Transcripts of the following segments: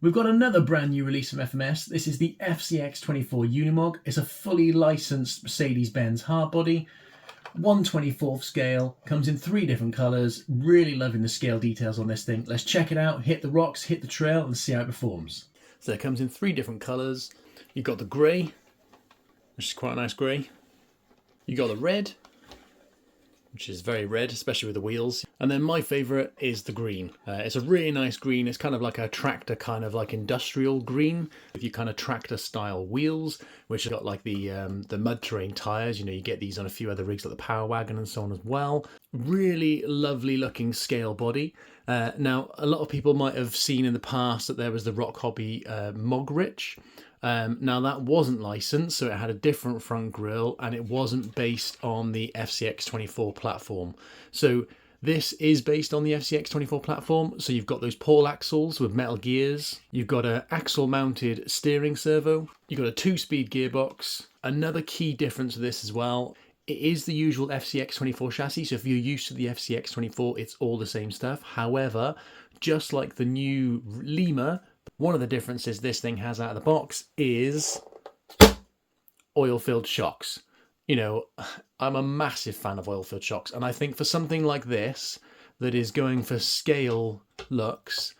We've got another brand new release from FMS. This is the FCX24 Unimog. It's a fully licensed Mercedes-Benz hardbody, 1/24th scale, comes in 3 different colours. Really loving the scale details on this thing. Let's check it out, hit the rocks, hit the trail, and see how it performs. So it comes in 3 different colours. You've got the grey, which is quite a nice grey. You got the red, which is very red, especially with the wheels. And then my favourite is the green. It's a really nice green. It's kind of like a tractor, kind of like industrial green, with your kind of tractor style wheels, which have got like the mud terrain tyres. You know, you get these on a few other rigs like the Power Wagon and so on as well. Really lovely looking scale body. Now, a lot of people might have seen in the past that there was the Rock Hobby Mogrich. Now that wasn't licensed, so it had a different front grille and it wasn't based on the FCX24 platform. So this is based on the FCX24 platform. So you've got those Paul axles with metal gears. You've got an axle mounted steering servo. You've got a 2-speed gearbox. Another key difference with this as well, it is the usual FCX24 chassis. So if you're used to the FCX24, it's all the same stuff. However, just like the new Lima, one of the differences this thing has out of the box is oil-filled shocks. You know, I'm a massive fan of oil-filled shocks, and I think for something like this that is going for scale looks,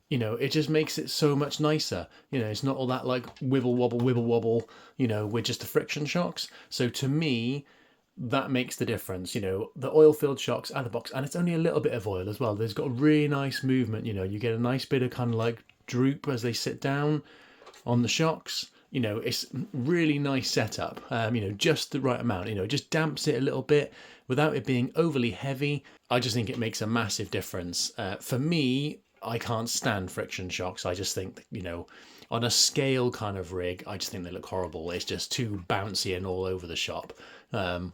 you know, it just makes it so much nicer. You know, it's not all that like wibble wobble, you know, with just the friction shocks. So to me, that makes the difference. You know, the oil-filled shocks out of the box, and it's only a little bit of oil as well. There's got a really nice movement. You know, you get a nice bit of kind of like droop as they sit down on the shocks. You know, it's really nice setup. You know, just the right amount. You know, just damps it a little bit without it being overly heavy. I just think it makes a massive difference. For me, I can't stand friction shocks. I just think, you know, on a scale kind of rig, I just think they look horrible. It's just too bouncy and all over the shop.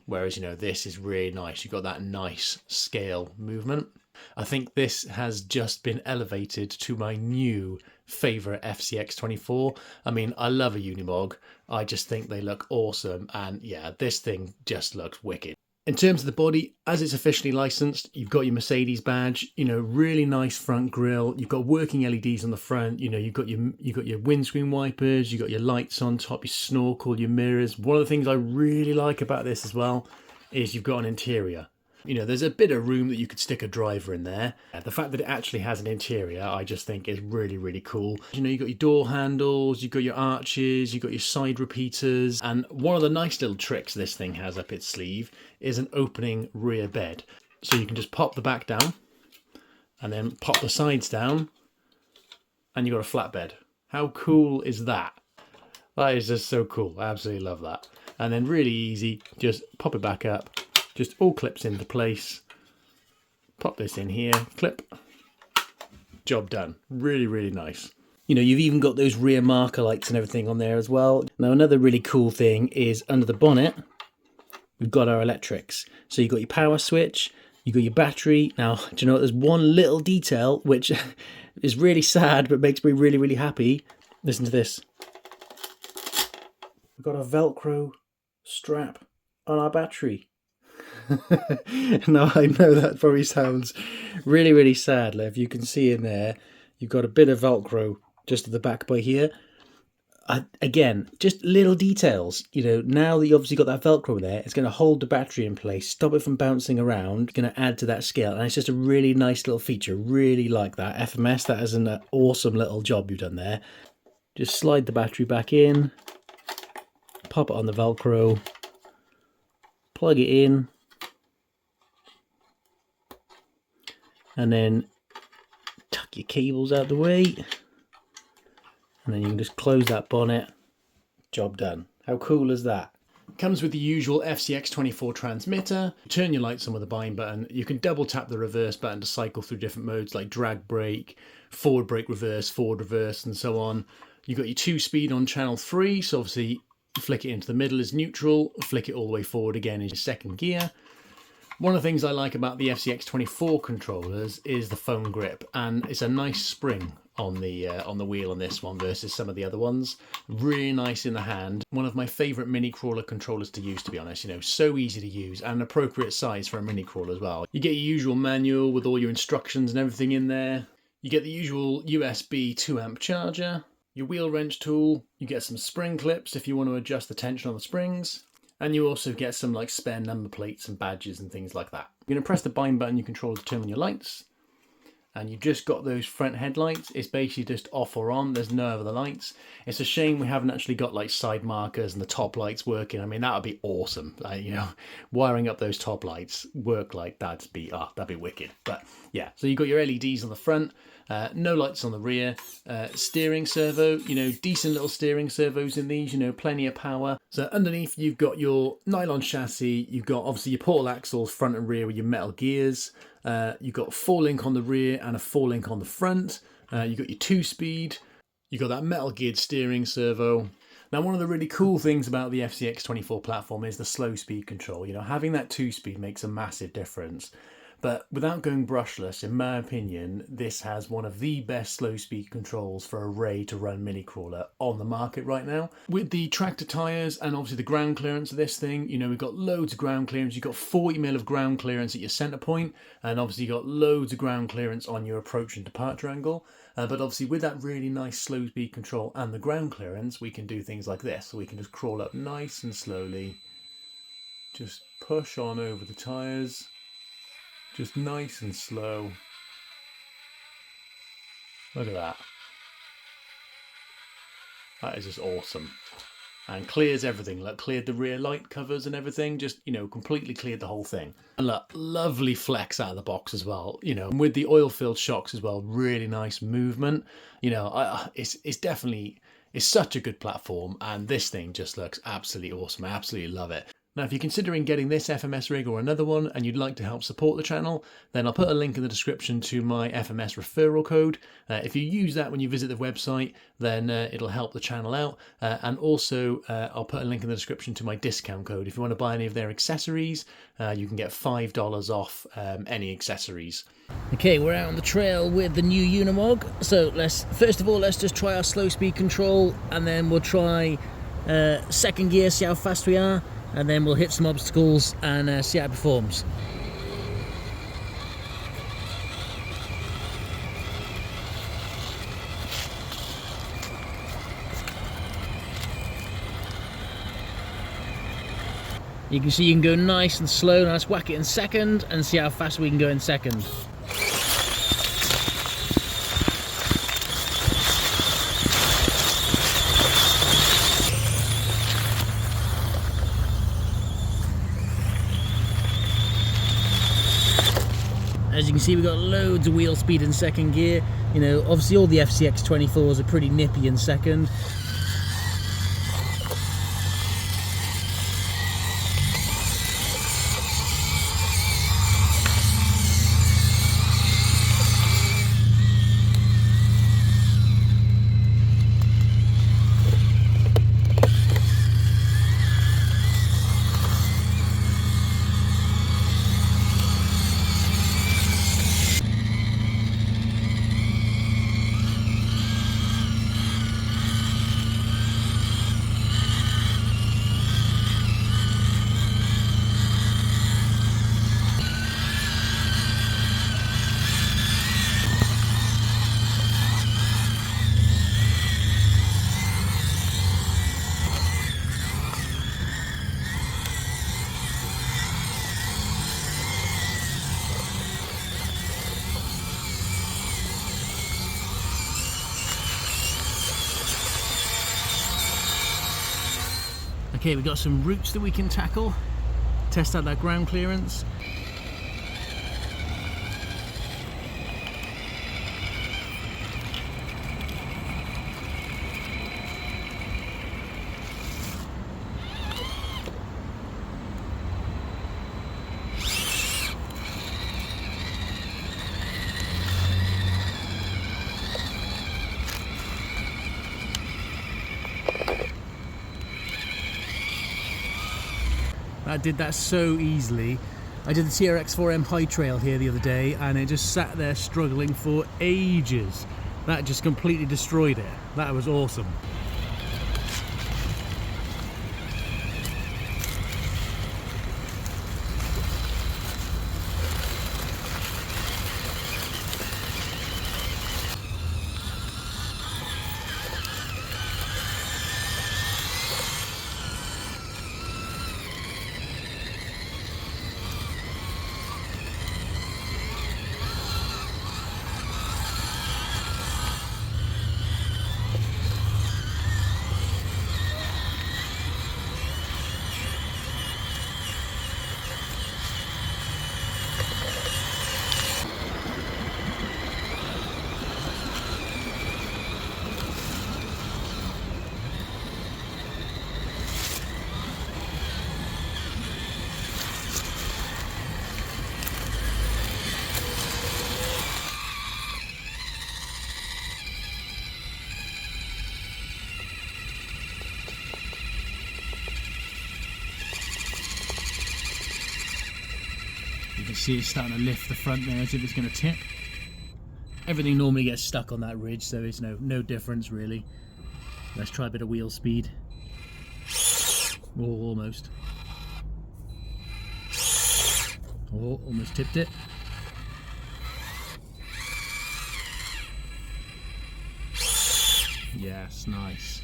Whereas, you know, this is really nice. You've got that nice scale movement. I think this has just been elevated to my new favourite FCX24. I mean, I love a Unimog. I just think they look awesome. And yeah, this thing just looks wicked. In terms of the body, as it's officially licensed, you've got your Mercedes badge, you know, really nice front grille. You've got working LEDs on the front. You know, you've got your windscreen wipers, you've got your lights on top, your snorkel, your mirrors. One of the things I really like about this as well is you've got an interior. You know, there's a bit of room that you could stick a driver in there. The fact that it actually has an interior, I just think is really, really cool. You know, you've got your door handles, you've got your arches, you've got your side repeaters. And one of the nice little tricks this thing has up its sleeve is an opening rear bed. So you can just pop the back down and then pop the sides down and you've got a flatbed. How cool is that? That is just so cool. I absolutely love that. And then really easy, just pop it back up. Just all clips into place. Pop this in here, clip. Job done. Really, really nice. You know, you've even got those rear marker lights and everything on there as well. Now, another really cool thing is under the bonnet, we've got our electrics. So you've got your power switch, you've got your battery. Now, do you know what? There's one little detail which is really sad but makes me really, really happy. Listen to this. We've got a Velcro strap on our battery. Now, I know that probably sounds really, really sad. Like, if you can see in there, you've got a bit of Velcro just at the back by here. Again, just little details. You know, now that you obviously got that Velcro there, it's going to hold the battery in place, stop it from bouncing around, going to add to that scale. And it's just a really nice little feature. Really like that. FMS, that is an awesome little job you've done there. Just slide the battery back in, pop it on the Velcro, plug it in, and then tuck your cables out the way, and then you can just close that bonnet. Job done. How cool is that? Comes with the usual FCX24 transmitter. Turn your lights on with the bind button. You can double tap the reverse button to cycle through different modes like drag brake, forward brake reverse, forward reverse, and so on. You've got your 2-speed on channel 3, so obviously flick it into the middle is neutral, flick it all the way forward again is your second gear. One of the things I like about the FCX24 controllers is the foam grip, and it's a nice spring on the wheel on this one versus some of the other ones. Really nice in the hand. One of my favourite mini crawler controllers to use, to be honest. You know, so easy to use and an appropriate size for a mini crawler as well. You get your usual manual with all your instructions and everything in there. You get the usual USB 2-amp charger, your wheel wrench tool, you get some spring clips if you want to adjust the tension on the springs, and you also get some like spare number plates and badges and things like that. You're going to press the bind button you control to turn on your lights, and you've just got those front headlights. It's basically just off or on, there's no other lights. It's a shame we haven't actually got like side markers and the top lights working. I mean, that would be awesome. You know, wiring up those top lights work like that'd be wicked. But yeah, so you've got your LEDs on the front, no lights on the rear, steering servo, you know, decent little steering servos in these, you know, plenty of power. So underneath you've got your nylon chassis, you've got obviously your portal axles front and rear with your metal gears, you've got 4-link on the rear and a 4-link on the front, you've got your 2-speed, you've got that metal geared steering servo. Now, one of the really cool things about the FCX24 platform is the slow speed control. You know, having that 2-speed makes a massive difference. But without going brushless, in my opinion, this has one of the best slow speed controls for a ready to run mini crawler on the market right now. With the tractor tyres and obviously the ground clearance of this thing, you know, we've got loads of ground clearance. You've got 40mm of ground clearance at your centre point, and obviously you've got loads of ground clearance on your approach and departure angle. But obviously with that really nice slow speed control and the ground clearance, we can do things like this. So we can just crawl up nice and slowly, just push on over the tyres. Just nice and slow. Look at that. That is just awesome. And clears everything. Look, cleared the rear light covers and everything. Just, you know, completely cleared the whole thing. And look, lovely flex out of the box as well. You know, and with the oil-filled shocks as well, really nice movement. You know, it's definitely, it's such a good platform. And this thing just looks absolutely awesome. I absolutely love it. Now, if you're considering getting this FMS rig or another one and you'd like to help support the channel, then I'll put a link in the description to my FMS referral code. If you use that when you visit the website, then it'll help the channel out. And also, I'll put a link in the description to my discount code. If you want to buy any of their accessories, you can get $5 off any accessories. Okay, we're out on the trail with the new Unimog. So first of all, let's just try our slow speed control, and then we'll try second gear, see how fast we are. And then we'll hit some obstacles and see how it performs. You can see you can go nice and slow. Now let's whack it in second and see how fast we can go in second. As you can see, we've got loads of wheel speed in second gear. You know, obviously all the FCX24s are pretty nippy in second. Okay, we've got some routes that we can tackle, test out that ground clearance. I did that so easily. I did the TRX4M high trail here the other day and it just sat there struggling for ages. That just completely destroyed it. That was awesome. see it's starting to lift the front there as if it's going to tip. Everything normally gets stuck on that ridge, so it's no difference really. Let's try a bit of wheel speed. Oh, almost. Oh, almost tipped it. Yes, nice.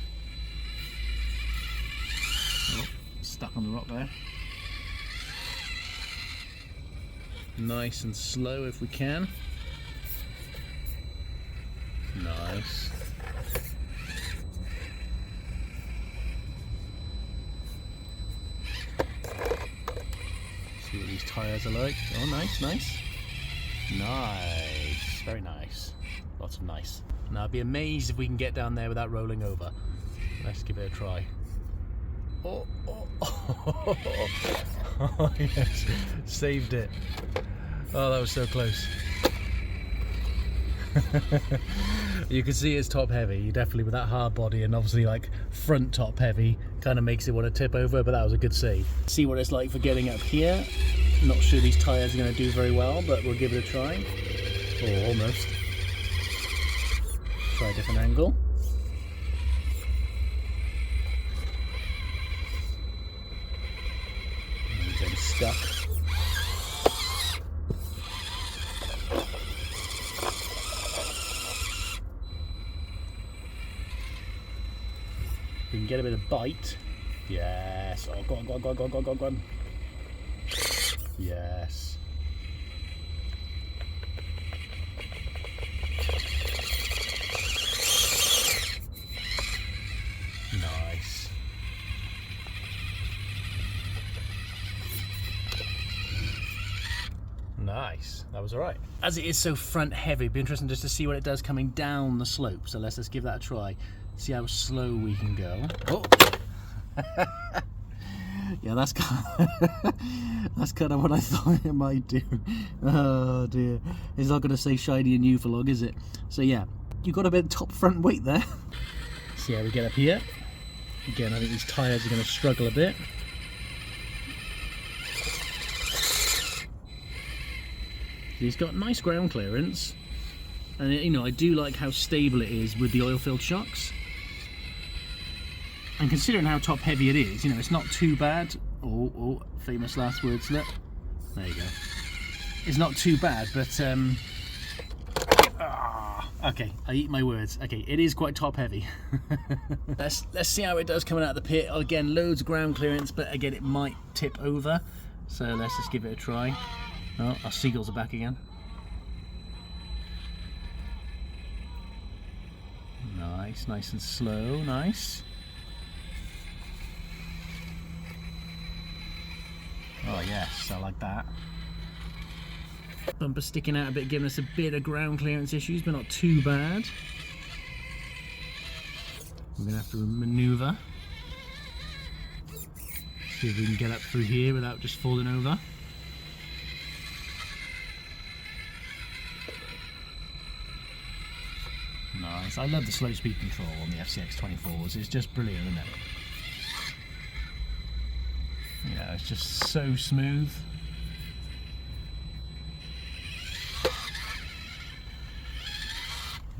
Oh, stuck on the rock there. Nice and slow if we can. Nice. See what these tyres are like. Oh, nice, nice. Nice. Very nice. Lots of nice. Now, I'd be amazed if we can get down there without rolling over. Let's give it a try. Oh, oh, oh, oh, yes. Saved it. Oh, that was so close. You can see it's top heavy, definitely with that hard body, and obviously like front top heavy kind of makes it want to tip over, but that was a good save. See what it's like for getting up here. Not sure these tyres are going to do very well, but we'll give it a try. Oh, almost. Try a different angle. And getting stuck. We can get a bit of bite. Yes. Oh, go on, go on, go on, go on, go on, go on, go on. Yes. Nice. Nice. That was all right. As it is so front heavy, it'd be interesting just to see what it does coming down the slope. So let's just give that a try. See how slow we can go. Oh. Yeah, that's kind of what I thought it might do. Oh dear, it's not going to say shiny and new for long, is it? So yeah, you got a bit of top front weight there. See how we get up here. Again, I think these tyres are going to struggle a bit. He's got nice ground clearance, and you know, I do like how stable it is with the oil-filled shocks. And considering how top heavy it is, you know, it's not too bad. Oh, famous last word slip. There you go. It's not too bad, but okay, I eat my words. Okay, it is quite top heavy. Let's see how it does coming out of the pit. Again, loads of ground clearance, but again, it might tip over. So let's just give it a try. Oh, our seagulls are back again. Nice, nice and slow, nice. Oh yes, I like that. Bumper sticking out a bit, giving us a bit of ground clearance issues, but not too bad. We're going to have to manoeuvre. See if we can get up through here without just falling over. Nice. I love the slow speed control on the FCX24s. It's just brilliant, isn't it? You know, it's just so smooth.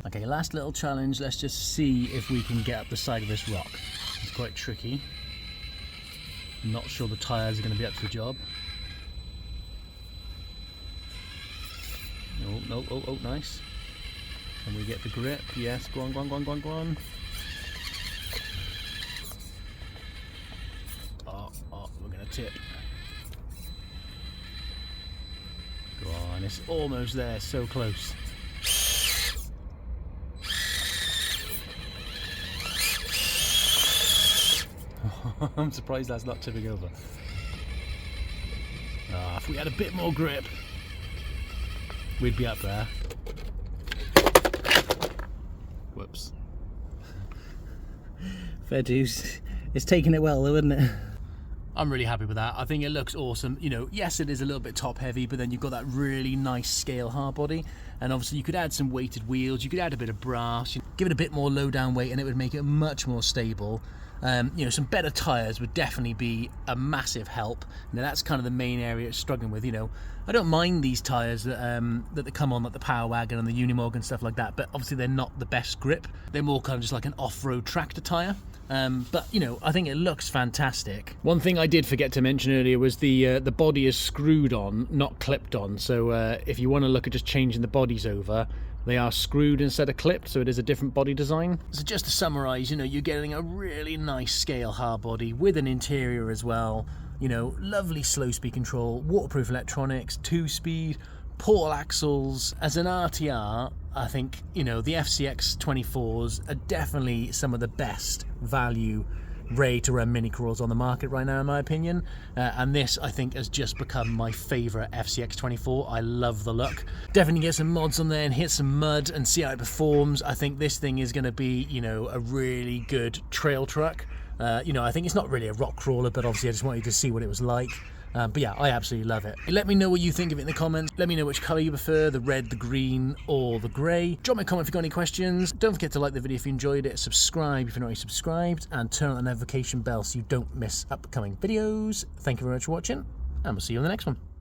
Okay, last little challenge. Let's just see if we can get up the side of this rock. It's quite tricky. I'm not sure the tyres are going to be up to the job. Oh, nice. Can we get the grip? Yes, go on, go on, go on, go on, go on. Oh, we're going to tip. Go on, it's almost there, so close. I'm surprised that's not tipping over. If we had a bit more grip, we'd be up there. Whoops. Fair dues. It's taking it well though, isn't it? I'm really happy with that. I think it looks awesome. You know, yes, it is a little bit top heavy, but then you've got that really nice scale hard body. And obviously you could add some weighted wheels, you could add a bit of brass, give it a bit more low down weight, and it would make it much more stable. You know, some better tyres would definitely be a massive help. Now that's kind of the main area it's struggling with. You know, I don't mind these tyres that come on, like the Power Wagon and the Unimog and stuff like that, but obviously they're not the best grip. They're more kind of just like an off-road tractor tyre. But you know, I think it looks fantastic. One thing I did forget to mention earlier was the body is screwed on, not clipped on. So if you want to look at just changing the bodies over, they are screwed instead of clipped, so it is a different body design. So just to summarise, you know, you're getting a really nice scale hard body with an interior as well. You know, lovely slow speed control, waterproof electronics, 2-speed, portal axles. As an RTR, I think, you know, the FCX24s are definitely some of the best value ready to run mini crawls on the market right now, in my opinion. And this, I think, has just become my favourite FCX24. I love the look. Definitely get some mods on there and hit some mud and see how it performs. I think this thing is going to be, you know, a really good trail truck. You know, I think it's not really a rock crawler, but obviously I just wanted to see what it was like. But yeah, I absolutely love it. Let me know what you think of it in the comments. Let me know which colour you prefer, the red, the green, or the grey. Drop me a comment if you've got any questions. Don't forget to like the video if you enjoyed it, subscribe if you're not already subscribed, and turn on the notification bell so you don't miss upcoming videos. Thank you very much for watching, and we'll see you on the next one.